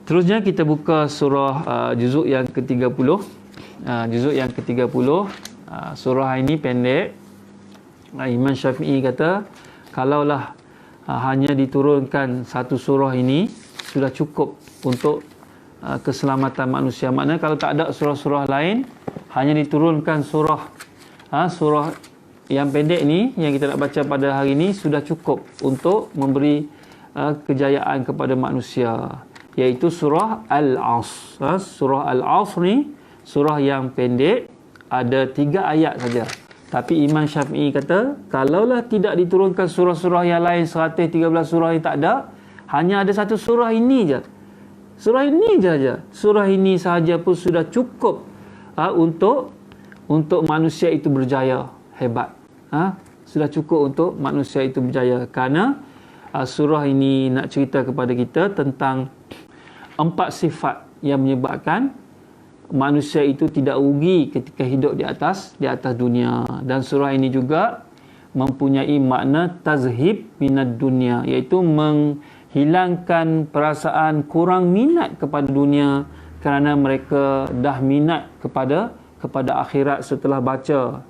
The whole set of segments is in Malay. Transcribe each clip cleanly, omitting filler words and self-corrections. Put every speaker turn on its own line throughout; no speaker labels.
Terusnya kita buka surah juzuk yang ke-30. Juzuk yang ke-30. Surah ini pendek. Imam Syafi'i kata, kalaulah hanya diturunkan satu surah ini sudah cukup untuk keselamatan manusia. Maknanya kalau tak ada surah-surah lain, hanya diturunkan surah yang pendek ni yang kita nak baca pada hari ini sudah cukup untuk memberi kejayaan kepada manusia, iaitu surah Al-Asr. Surah Al-Asr ni surah yang pendek, ada 3 ayat saja. Tapi Imam Syafi'i kata, kalaulah tidak diturunkan surah-surah yang lain, 113 surah yang tak ada, hanya ada satu surah ini je. Surah ini saja. Surah ini sahaja pun sudah cukup untuk manusia itu berjaya. Hebat. Sudah cukup untuk manusia itu berjaya. Kerana surah ini nak cerita kepada kita tentang 4 sifat yang menyebabkan manusia itu tidak rugi ketika hidup di atas dunia. Dan surah ini juga mempunyai makna tazhib minad dunia, iaitu menghilangkan perasaan kurang minat kepada dunia kerana mereka dah minat kepada akhirat setelah baca.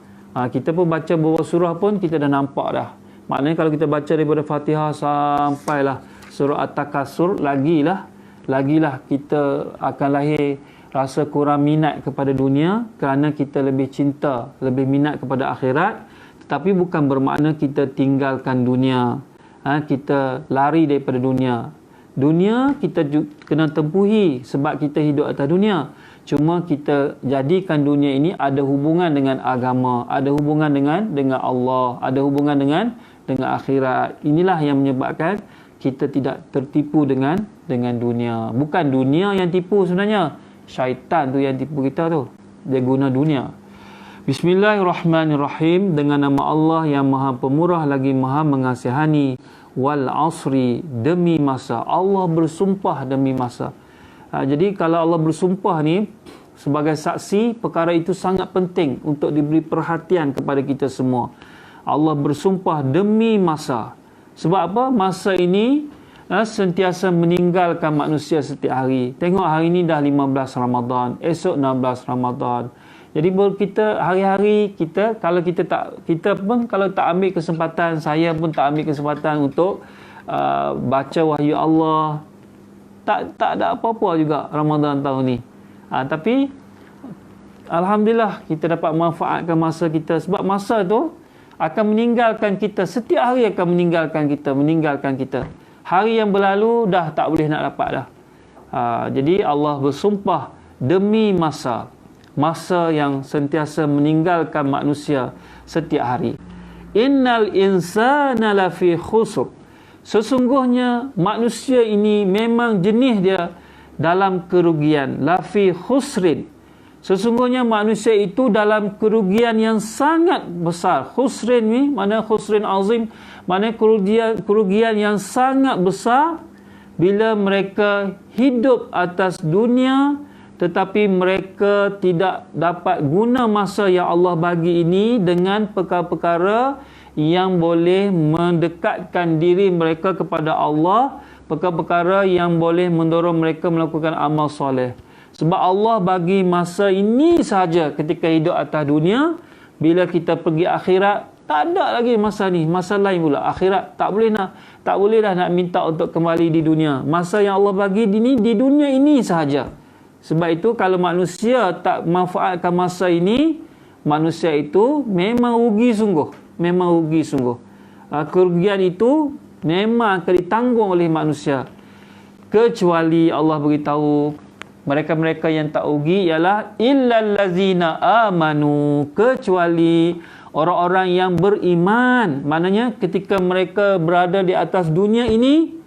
Kita pun baca beberapa surah pun kita dah nampak dah. Maknanya kalau kita baca daripada Fatihah sampailah surah At-Takatsur, lagilah kita akan lahir rasa kurang minat kepada dunia kerana kita lebih cinta, lebih minat kepada akhirat. Tetapi bukan bermakna kita tinggalkan dunia. Kita lari daripada dunia. Dunia kita kena tempuhi sebab kita hidup atas dunia. Cuma kita jadikan dunia ini ada hubungan dengan agama, ada hubungan dengan Allah, ada hubungan dengan akhirat. Inilah yang menyebabkan kita tidak tertipu dengan dunia. Bukan dunia yang tipu sebenarnya. Syaitan tu yang tipu kita tu. Dia guna dunia. Bismillahirrahmanirrahim. Dengan nama Allah yang maha pemurah lagi maha mengasihani. Wal asri, demi masa. Allah bersumpah demi masa. Jadi kalau Allah bersumpah ni sebagai saksi, perkara itu sangat penting untuk diberi perhatian kepada kita semua. Allah bersumpah demi masa. Sebab apa? Masa ini sentiasa meninggalkan manusia setiap hari. Tengok hari ni dah 15 Ramadan, esok 16 Ramadan. Jadi kita hari-hari kalau tak ambil kesempatan, saya pun tak ambil kesempatan untuk baca wahyu Allah. Tak ada apa-apa juga Ramadan tahun ni. Tapi alhamdulillah kita dapat manfaatkan masa kita, sebab masa tu akan meninggalkan kita. Setiap hari akan meninggalkan kita. Hari yang berlalu dah tak boleh nak dapat dah. Jadi Allah bersumpah demi masa. Masa yang sentiasa meninggalkan manusia setiap hari. Innal insana lafi khusr. Sesungguhnya manusia ini memang jenis dia dalam kerugian. Lafi khusrin. Sesungguhnya manusia itu dalam kerugian yang sangat besar. Khusrin ni, mana khusrin azim, mana kerugian yang sangat besar bila mereka hidup atas dunia tetapi mereka tidak dapat guna masa yang Allah bagi ini dengan perkara-perkara yang boleh mendekatkan diri mereka kepada Allah, perkara-perkara yang boleh mendorong mereka melakukan amal soleh. Sebab Allah bagi masa ini sahaja ketika hidup atas dunia. Bila kita pergi akhirat, tak ada lagi masa ni. Masa lain pula. Akhirat tak boleh dah nak minta untuk kembali di dunia. Masa yang Allah bagi di dunia ini sahaja. Sebab itu kalau manusia tak manfaatkan masa ini, manusia itu memang rugi sungguh. Kerugian itu memang akan ditanggung oleh manusia. Kecuali Allah beritahu, mereka-mereka yang tak rugi ialah illal ladzina amanu, kecuali orang-orang yang beriman. Maknanya ketika mereka berada di atas dunia ini,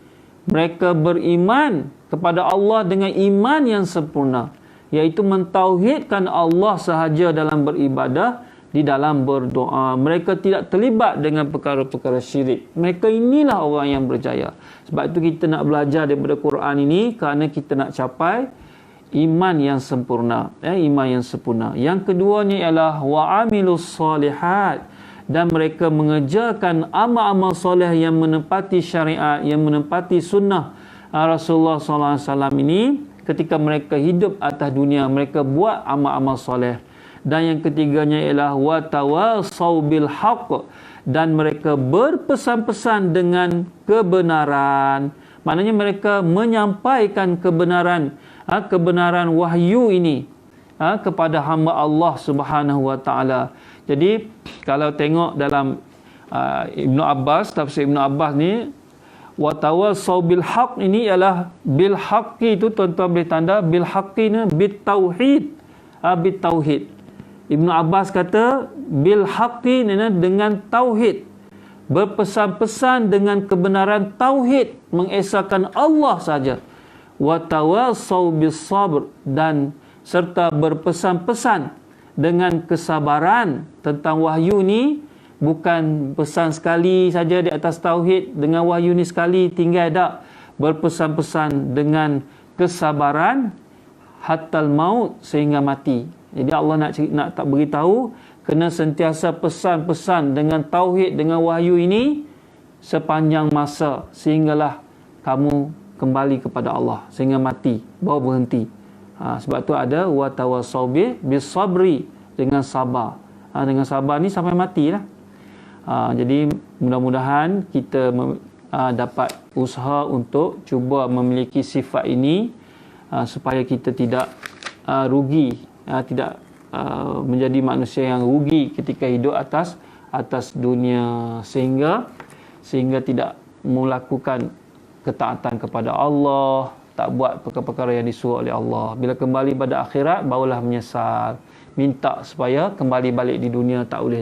mereka beriman kepada Allah dengan iman yang sempurna, iaitu mentauhidkan Allah sahaja dalam beribadah, di dalam berdoa. Mereka tidak terlibat dengan perkara-perkara syirik. Mereka inilah orang yang berjaya. Sebab itu kita nak belajar daripada Quran ini kerana kita nak capai iman yang sempurna. Iman yang sempurna. Yang keduanya ialah wa'amilus solihat, dan mereka mengerjakan amal-amal soleh yang menepati syariat, yang menepati sunnah Rasulullah SAW ini ketika mereka hidup atas dunia, mereka buat amal-amal soleh. Dan yang ketiganya ialah watawasau bil haqq, dan mereka berpesan-pesan dengan kebenaran. Maknanya mereka menyampaikan kebenaran, kebenaran wahyu ini kepada hamba Allah Subhanahu wa taala. Jadi kalau tengok dalam Ibnu Abbas, tafsir Ibnu Abbas ni, watawasau bil haqq ini ialah bil haqqi, itu tuan-tuan boleh tanda bil haqqi ni bit tauhid, bit tauhid. Ibnu Abbas kata bil haqqi ni dengan tauhid, berpesan-pesan dengan kebenaran tauhid, mengesahkan Allah saja. Watawasau bis sabr, dan serta berpesan-pesan dengan kesabaran tentang wahyu ni. Bukan pesan sekali saja di atas tauhid dengan wahyu ni sekali tinggal, tak. Berpesan-pesan dengan kesabaran hatal maut, sehingga mati. Jadi Allah nak tak beritahu, kena sentiasa pesan-pesan dengan tauhid, dengan wahyu ini sepanjang masa, sehinggalah kamu kembali kepada Allah, sehingga mati, baru berhenti. Sebab tu ada watawasau bis sabri, dengan sabar. Dengan sabar ni sampai matilah. Jadi mudah-mudahan kita dapat usaha untuk cuba memiliki sifat ini, supaya kita tidak rugi, tidak menjadi manusia yang rugi ketika hidup atas dunia, sehingga tidak melakukan ketaatan kepada Allah, tak buat perkara-perkara yang disuruh oleh Allah. Bila kembali pada akhirat barulah menyesal, minta supaya kembali balik di dunia, tak boleh.